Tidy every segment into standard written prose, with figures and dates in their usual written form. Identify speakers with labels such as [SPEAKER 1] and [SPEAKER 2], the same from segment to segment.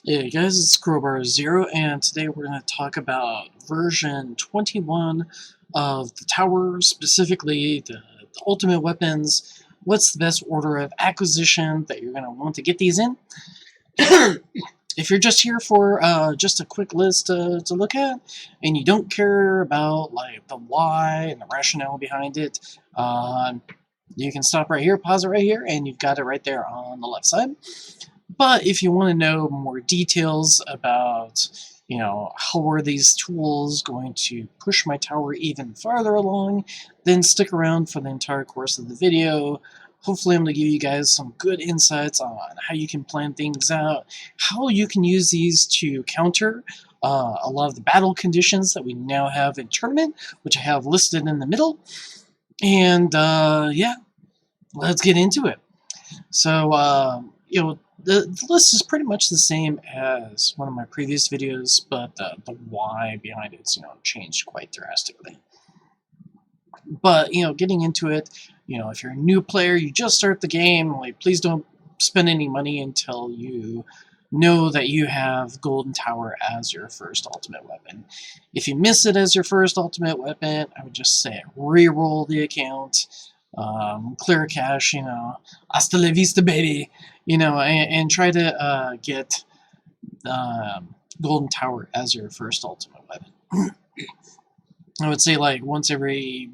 [SPEAKER 1] Hey guys, it's Crowbar0, and today we're going to talk about version 21 of the tower, specifically the ultimate weapons. What's the best order of acquisition that you're going to want to get these in? If you're just here for just a quick list to look at, and you don't care about like the why and the rationale behind it, you can stop right here, pause it right here, and you've got it right there on the left side. But if you want to know more details about, how are these tools going to push my tower even farther along, then stick around for the entire course of the video. Hopefully I'm going to give you guys some good insights on how you can plan things out, how you can use these to counter a lot of the battle conditions that we now have in tournament, which I have listed in the middle. And yeah, let's get into it. So, the list is pretty much the same as one of my previous videos, but the why behind it's, changed quite drastically. But, getting into it, if you're a new player, you just start the game, like, please don't spend any money until you know that you have Golden Tower as your first ultimate weapon. If you miss it as your first ultimate weapon, I would just say re-roll the account, clear cache, hasta la vista, baby, and try to get Golden Tower as your first ultimate weapon. I would say like once every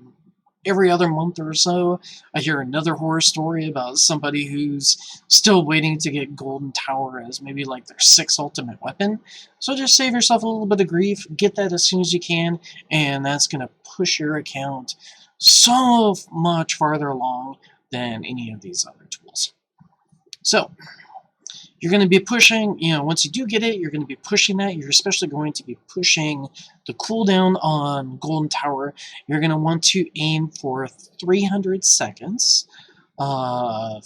[SPEAKER 1] other month or so, I hear another horror story about somebody who's still waiting to get Golden Tower as maybe like their sixth ultimate weapon. So just save yourself a little bit of grief, get that as soon as you can, and that's going to push your account so much farther along than any of these other tools. So you're going to be pushing, once you do get it, you're going to be pushing that. You're especially going to be pushing the cooldown on Golden Tower. You're going to want to aim for 300 seconds of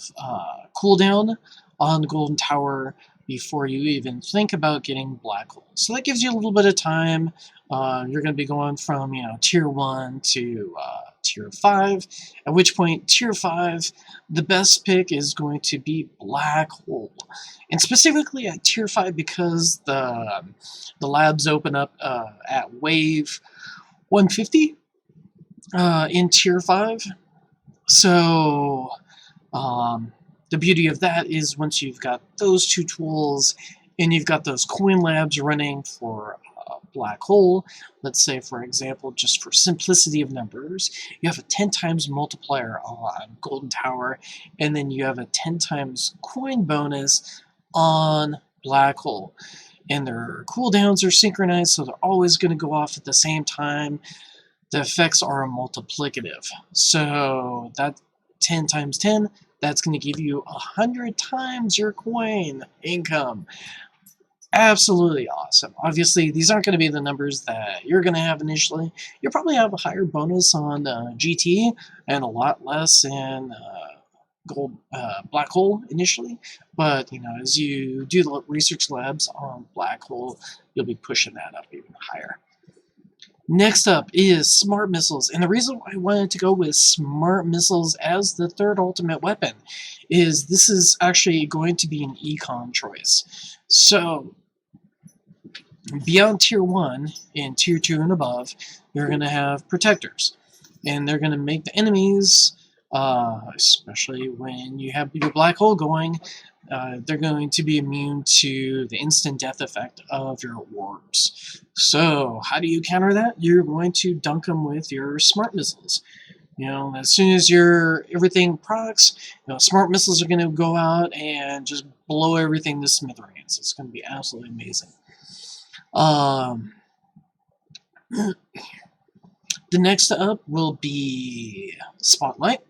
[SPEAKER 1] cooldown on Golden Tower before you even think about getting Black Hole. So that gives you a little bit of time. You're going to be going from, Tier 1 to Tier 5, at which point Tier 5, the best pick is going to be Black Hole. And specifically at Tier 5 because the labs open up at Wave 150 in Tier 5. So the beauty of that is once you've got those two tools and you've got those coin labs running for Black Hole, let's say for example, just for simplicity of numbers, you have a 10 times multiplier on Golden Tower, and then you have a 10 times coin bonus on Black Hole. And their cooldowns are synchronized, so they're always going to go off at the same time. The effects are multiplicative. So that 10 times 10, that's going to give you 100 times your coin income. Absolutely awesome. Obviously, these aren't going to be the numbers that you're going to have initially. You'll probably have a higher bonus on GT and a lot less in Black Hole initially. But, as you do the research labs on Black Hole, you'll be pushing that up even higher. Next up is Smart Missiles, and the reason why I wanted to go with Smart Missiles as the third ultimate weapon is this is actually going to be an econ choice. So, beyond Tier 1 and Tier 2 and above, you're going to have Protectors, and they're going to make the enemies, especially when you have your Black Hole going, they're going to be immune to the instant death effect of your orbs. So how do you counter that? You're going to dunk them with your Smart Missiles. As soon as everything procs, Smart Missiles are going to go out and just blow everything to smithereens. It's going to be absolutely amazing. The next up will be Spotlight.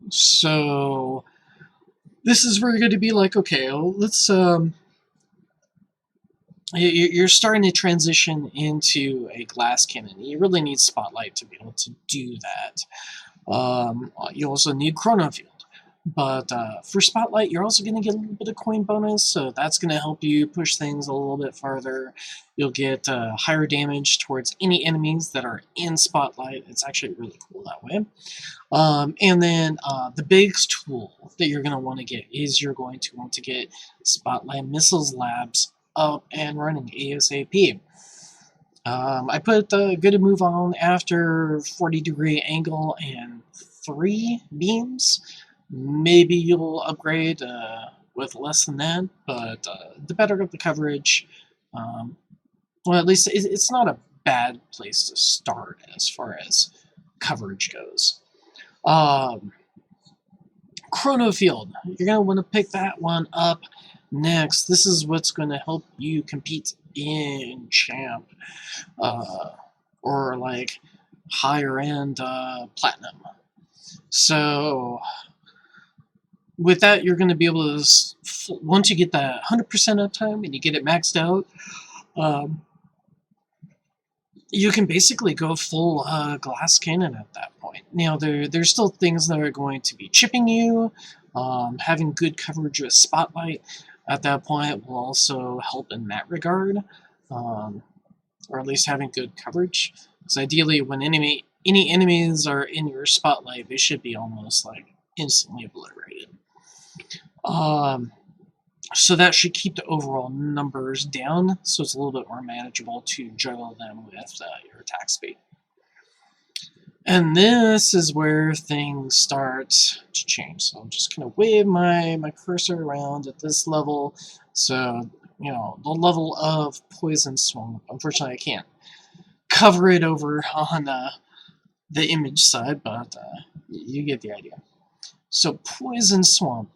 [SPEAKER 1] So this is where you're going to be like, okay, well, let's you're starting to transition into a glass cannon. You really need Spotlight to be able to do that. You also need Chrono Field. But for Spotlight, you're also going to get a little bit of coin bonus, so that's going to help you push things a little bit farther. You'll get higher damage towards any enemies that are in Spotlight. It's actually really cool that way. And then the big tool that you're going to want to get is you're going to want to get Spotlight Missiles Labs up and running ASAP. I put the good move on after 40-degree angle and 3 beams. Maybe you'll upgrade with less than that, but the better the coverage, well, at least it's not a bad place to start as far as coverage goes. Chrono Field, you're going to want to pick that one up next. This is what's going to help you compete in Champ, or like higher end Platinum. So with that, you're going to be able to, once you get that 100% uptime and you get it maxed out, you can basically go full glass cannon at that point. Now, there's still things that are going to be chipping you. Having good coverage with Spotlight at that point will also help in that regard, or at least having good coverage. Because ideally, when any enemies are in your Spotlight, they should be almost like instantly obliterated. So that should keep the overall numbers down, so it's a little bit more manageable to juggle them with your attack speed. And this is where things start to change. So I'm just going to wave my cursor around at this level. So, you know, the level of Poison Swamp. Unfortunately, I can't cover it over on the image side, but you get the idea. So Poison Swamp.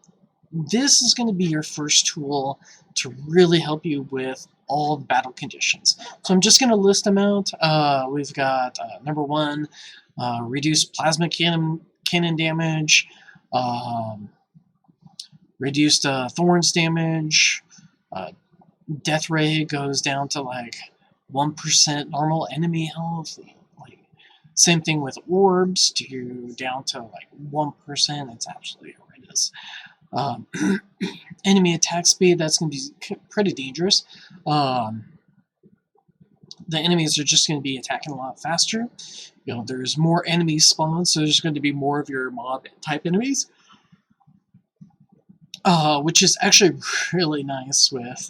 [SPEAKER 1] This is going to be your first tool to really help you with all the battle conditions. So I'm just going to list them out. We've got number 1, reduced plasma cannon damage, reduced thorns damage, death ray goes down to like 1% normal enemy health. Like, same thing with orbs, down to like 1%. It's absolutely horrendous. Enemy attack speed, that's going to be pretty dangerous. The enemies are just going to be attacking a lot faster. You know, there's more enemy spawns, so there's going to be more of your mob type enemies, which is actually really nice with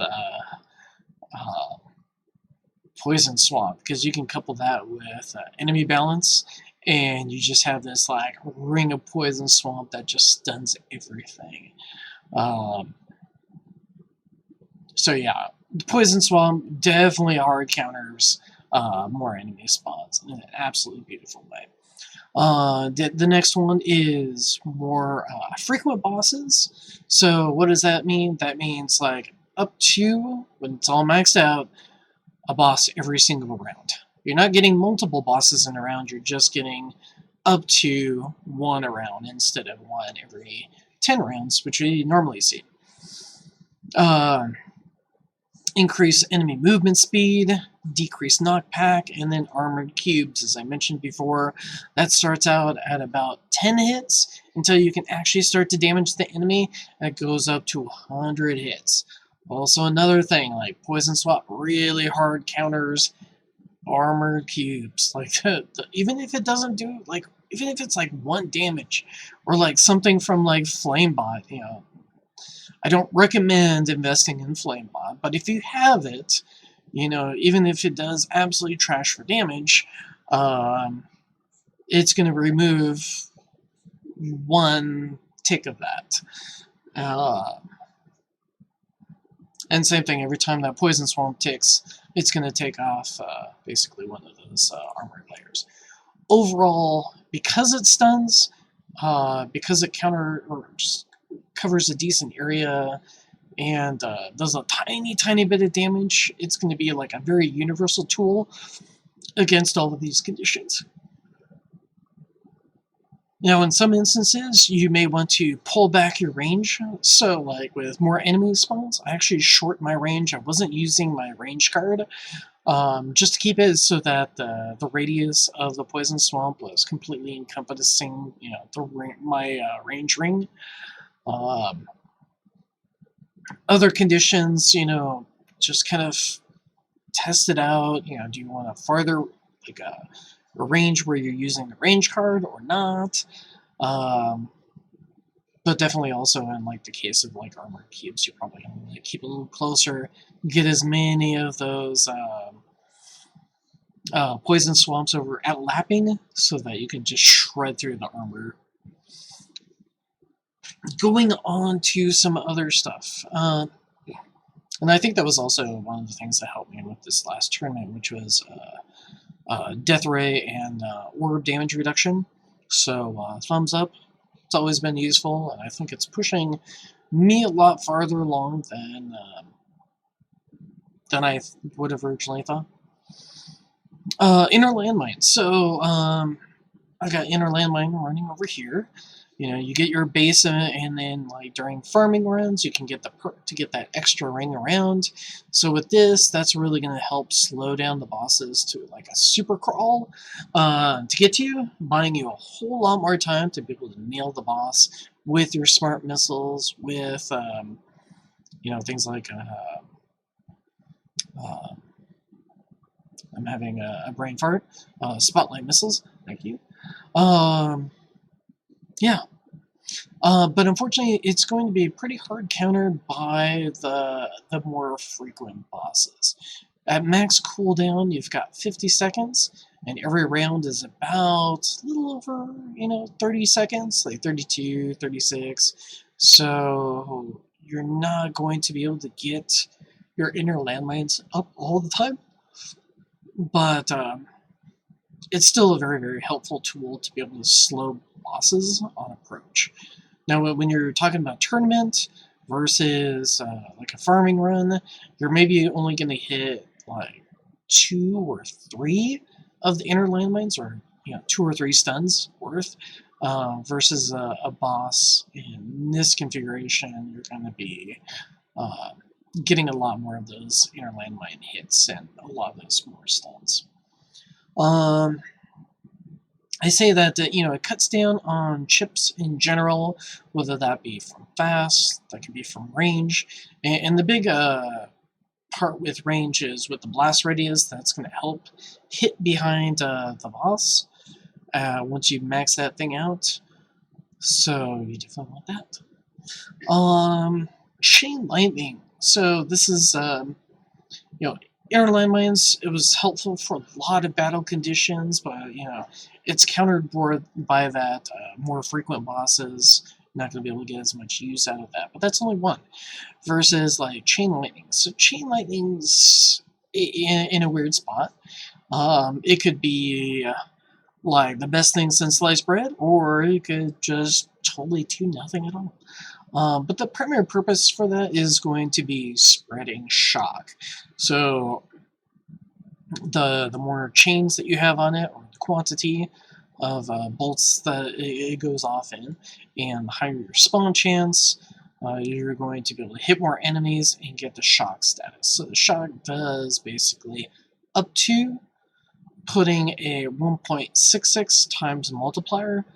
[SPEAKER 1] Poison Swamp, because you can couple that with enemy balance, and you just have this like ring of Poison Swamp that just stuns everything. So yeah, Poison Swamp definitely hard counters more enemy spawns in an absolutely beautiful way. The next one is more frequent bosses. So what does that mean? That means like up to, when it's all maxed out, a boss every single round. You're not getting multiple bosses in a round, you're just getting up to 1 a round instead of 1 every 10 rounds, which we normally see. Increase enemy movement speed, decrease knockback, and then armored cubes, as I mentioned before. That starts out at about 10 hits until you can actually start to damage the enemy. That goes up to 100 hits. Also another thing, like Poison Swamp really hard counters armored cubes. Like even if it doesn't do, like, even if it's like 1 damage, or like something from like Flamebot, you know, I don't recommend investing in Flamebot, but if you have it, you know, even if it does absolutely trash for damage, it's going to remove 1 tick of that. And same thing, every time that Poison Swamp ticks, it's going to take off basically 1 of those armored layers. Overall, because it stuns, because it covers a decent area, and does a tiny bit of damage, it's going to be like a very universal tool against all of these conditions. Now, in some instances, you may want to pull back your range. So, like with more enemy spawns, I actually shortened my range. I wasn't using my range card, just to keep it so that the radius of the Poison Swamp was completely encompassing, you know, my range ring. Other conditions, you know, just kind of test it out. You know, do you want a farther, like a range where you're using the range card or not? But definitely also in like the case of like armor cubes, you probably want to like, keep a little closer, get as many of those poison swamps over at lapping so that you can just shred through the armor. Going on to some other stuff. And I think that was also one of the things that helped me with this last tournament, which was death ray and orb damage reduction. So thumbs up. It's always been useful, and I think it's pushing me a lot farther along than I would have originally thought. Inner landmine. So I got inner landmine running over here. You know, you get your base, and then like during farming runs, you can get the perk to get that extra ring around. So with this, that's really going to help slow down the bosses to like a super crawl to get to you, buying you a whole lot more time to be able to nail the boss with your smart missiles, with you know, things like I'm having a brain fart. Spotlight missiles. Thank you. Yeah. But unfortunately, it's going to be pretty hard countered by the more frequent bosses. At max cooldown, you've got 50 seconds, and every round is about a little over, 30 seconds, like 32, 36. So you're not going to be able to get your inner landmines up all the time, but it's still a very, very helpful tool to be able to slow bosses on approach. Now, when you're talking about tournament versus like a farming run, you're maybe only going to hit like 2 or 3 of the inner landmines, or 2 or 3 stuns worth, versus a boss in this configuration. You're going to be getting a lot more of those inner landmine hits and a lot of those more stuns. I say that it cuts down on chips in general, whether that be from fast, that could be from range, and the big part with range is with the blast radius. That's going to help hit behind the boss once you max that thing out. So you definitely want that. Chain lightning. So this is inner landmines. It was helpful for a lot of battle conditions, but it's countered by that more frequent bosses. Not going to be able to get as much use out of that, but that's only one. Versus like chain lightning. So chain lightning's in a weird spot. It could be like the best thing since sliced bread, or it could just totally do nothing at all. But the primary purpose for that is going to be spreading shock. So the more chains that you have on it, or the quantity of bolts that it goes off in, and the higher your spawn chance, you're going to be able to hit more enemies and get the shock status. So the shock does basically up to putting a 1.66 times multiplier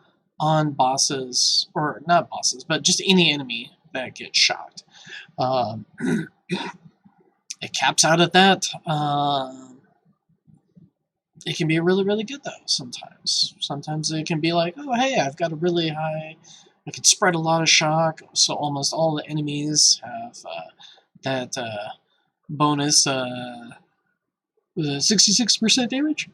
[SPEAKER 1] on bosses, or not bosses, but just any enemy that gets shocked. It caps out at that. It can be really, really good though. Sometimes it can be like, oh hey, I've got a really high. I can spread a lot of shock, so almost all the enemies have that bonus 66% damage.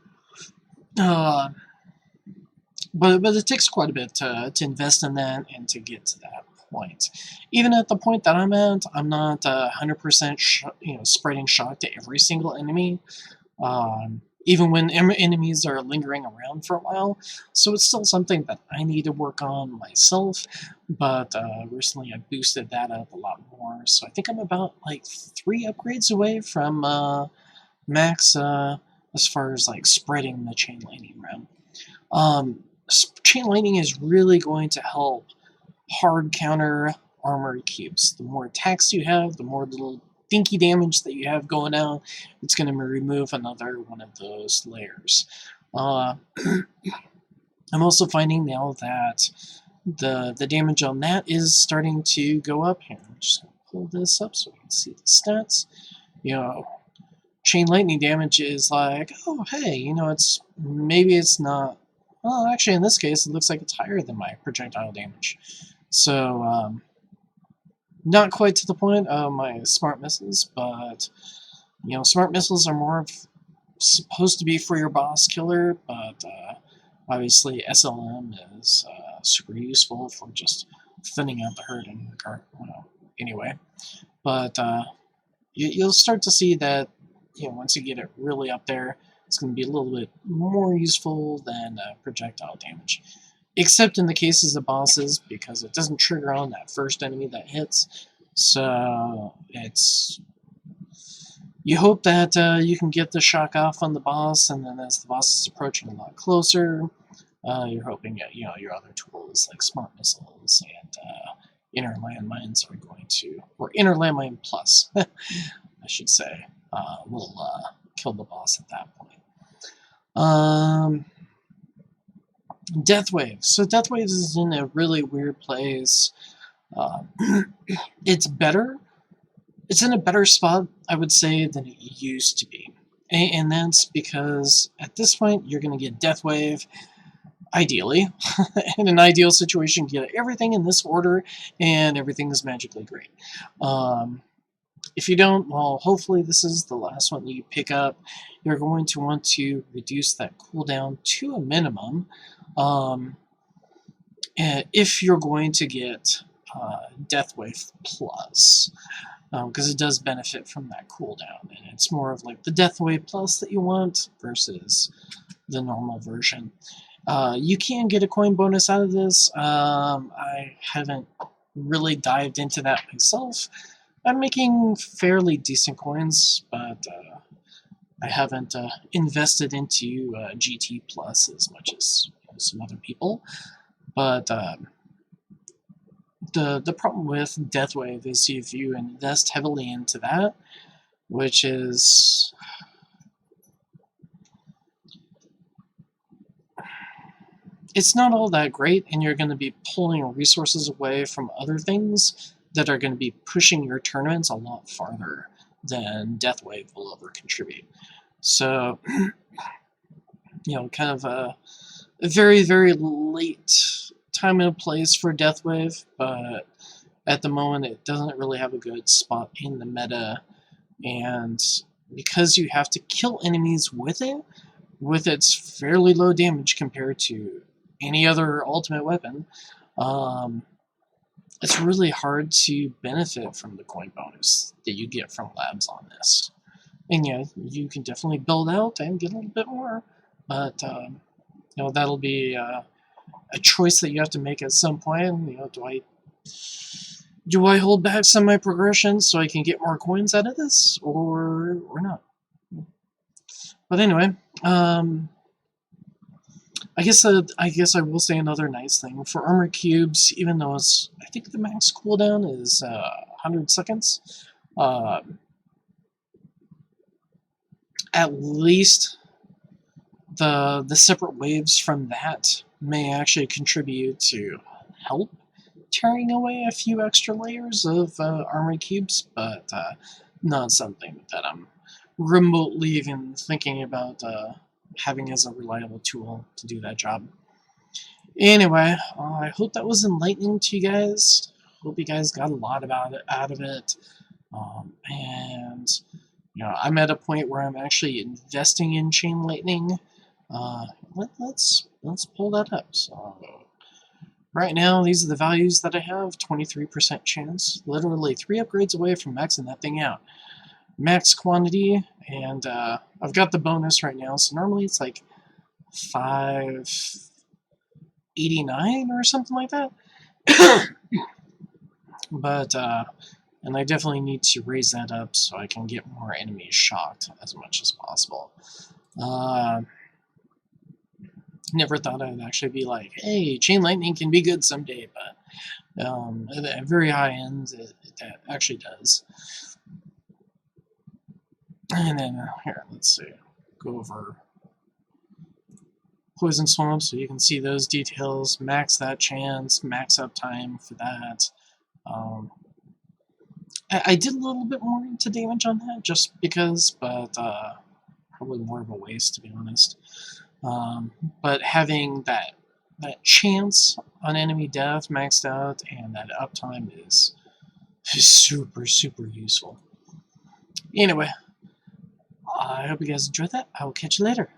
[SPEAKER 1] But it takes quite a bit to invest in that and to get to that point. Even at the point that I'm at, I'm not 100% spreading shock to every single enemy. Even when enemies are lingering around for a while, so it's still something that I need to work on myself. But recently I boosted that up a lot more, so I think I'm about like 3 upgrades away from max as far as like spreading the chain lightning around. Chain lightning is really going to help hard counter armored cubes. The more attacks you have, the more little dinky damage that you have going out, it's going to remove another one of those layers. I'm also finding now that the damage on that is starting to go up here. I'm just going to pull this up so we can see the stats. Chain lightning damage is like, oh hey, maybe it's not. Well, actually, in this case, it looks like it's higher than my projectile damage. So not quite to the point of my smart missiles, but smart missiles are more of supposed to be for your boss killer, but obviously SLM is super useful for just thinning out the herd in the cart. Anyway, but you'll start to see that once you get it really up there, it's going to be a little bit more useful than projectile damage. Except in the cases of bosses, because it doesn't trigger on that first enemy that hits. So you hope that you can get the shock off on the boss, and then as the boss is approaching a lot closer, you're hoping that your other tools like smart missiles and inner landmines are going to, or inner landmine plus, I should say, will kill the boss at that point. Death Wave. So Death Wave is in a really weird place. It's better. It's in a better spot, I would say, than it used to be. And that's because at this point, you're going to get Death Wave, ideally. In an ideal situation, get everything in this order, and everything is magically great. If you don't, well, hopefully this is the last one you pick up. You're going to want to reduce that cooldown to a minimum. If you're going to get Death Wave Plus, because it does benefit from that cooldown, and it's more of like the Death Wave Plus that you want versus the normal version. You can get a coin bonus out of this. I haven't really dived into that myself. I'm making fairly decent coins, but I haven't invested into GT Plus as much as some other people. But the problem with Death Wave is if you invest heavily into that, which is it's not all that great, and you're going to be pulling resources away from other things that are going to be pushing your tournaments a lot farther than Death Wave will ever contribute. So, kind of a very, very late time and place for Death Wave, but at the moment it doesn't really have a good spot in the meta, and because you have to kill enemies with it, with its fairly low damage compared to any other ultimate weapon, it's really hard to benefit from the coin bonus that you get from labs on this. And you can definitely build out and get a little bit more, but that'll be a choice that you have to make at some point. Do I hold back some of my progression so I can get more coins out of this, or not? But anyway, I guess I will say another nice thing for armor cubes, even though I think the max cooldown is 100 seconds. At least the separate waves from that may actually contribute to help tearing away a few extra layers of armor cubes, but not something that I'm remotely even thinking about having as a reliable tool to do that job. Anyway, I hope that was enlightening to you guys. Hope you guys got a lot out of it. And I'm at a point where I'm actually investing in chain lightning. Let's pull that up. So right now, these are the values that I have. 23% chance, literally 3 upgrades away from maxing that thing out. Max quantity, and I've got the bonus right now, so normally it's like 589 or something like that. But and I definitely need to raise that up so I can get more enemies shocked as much as possible. Never thought I'd actually be like, hey, chain lightning can be good someday, but at very high ends, it actually does. And then here, let's see, go over Poison Swamp so you can see those details, max that chance, max uptime for that. I did a little bit more into damage on that just because, but probably more of a waste to be honest. But having that that chance on enemy death maxed out, and that uptime is super, super useful. Anyway, I hope you guys enjoyed that. I will catch you later.